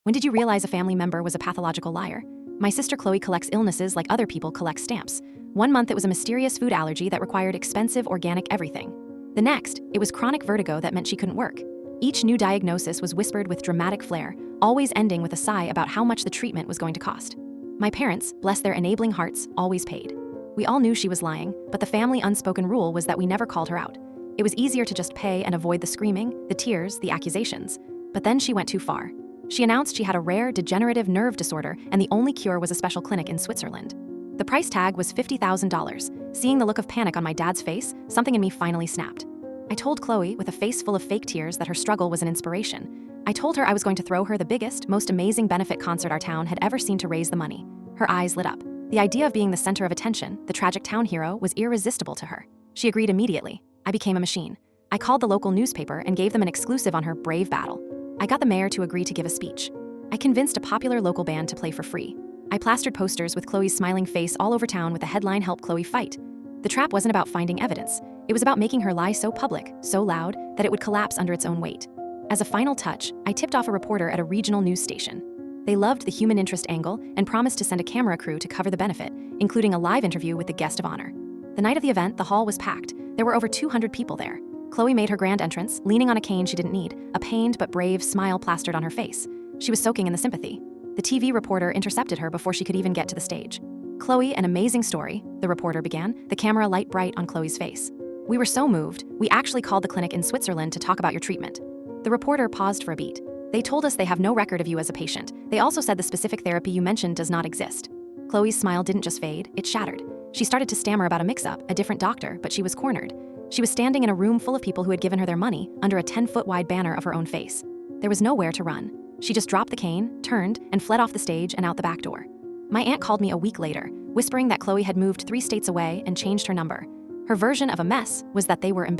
When did you realize a family member was a pathological liar? My sister Chloe collects illnesses like other people collect stamps. One month it was a mysterious food allergy that required expensive organic everything. The next, it was chronic vertigo that meant she couldn't work. Each new diagnosis was whispered with dramatic flair, always ending with a sigh about how much the treatment was going to cost. My parents, bless their enabling hearts, always paid. We all knew she was lying, but the family unspoken rule was that we never called her out. It was easier to just pay and avoid the screaming, the tears, the accusations. But then she went too far. She announced she had a rare degenerative nerve disorder and the only cure was a special clinic in Switzerland. The price tag was $50,000. Seeing the look of panic on my dad's face, something in me finally snapped. I told Chloe, with a face full of fake tears, that her struggle was an inspiration. I told her I was going to throw her the biggest, most amazing benefit concert our town had ever seen to raise the money. Her eyes lit up. The idea of being the center of attention, the tragic town hero, was irresistible to her. She agreed immediately. I became a machine. I called the local newspaper and gave them an exclusive on her brave battle. I got the mayor to agree to give a speech. I convinced a popular local band to play for free. I plastered posters with Chloe's smiling face all over town with the headline, "Help Chloe Fight." The trap wasn't about finding evidence. It was about making her lie so public, so loud, that it would collapse under its own weight. As a final touch, I tipped off a reporter at a regional news station. They loved the human interest angle and promised to send a camera crew to cover the benefit, including a live interview with the guest of honor. The night of the event, the hall was packed. There were over 200 people there. Chloe made her grand entrance, leaning on a cane she didn't need, a pained but brave smile plastered on her face. She was soaking in the sympathy. The TV reporter intercepted her before she could even get to the stage. "Chloe, an amazing story," the reporter began, the camera light bright on Chloe's face. "We were so moved, we actually called the clinic in Switzerland to talk about your treatment." The reporter paused for a beat. "They told us they have no record of you as a patient. They also said the specific therapy you mentioned does not exist." Chloe's smile didn't just fade, it shattered. She started to stammer about a mix-up, a different doctor, but she was cornered. She was standing in a room full of people who had given her their money, under a 10-foot wide banner of her own face. There was nowhere to run. She just dropped the cane, turned, and fled off the stage and out the back door. My aunt called me a week later, whispering that Chloe had moved 3 states away and changed her number. Her version of a mess was that they were embarrassed.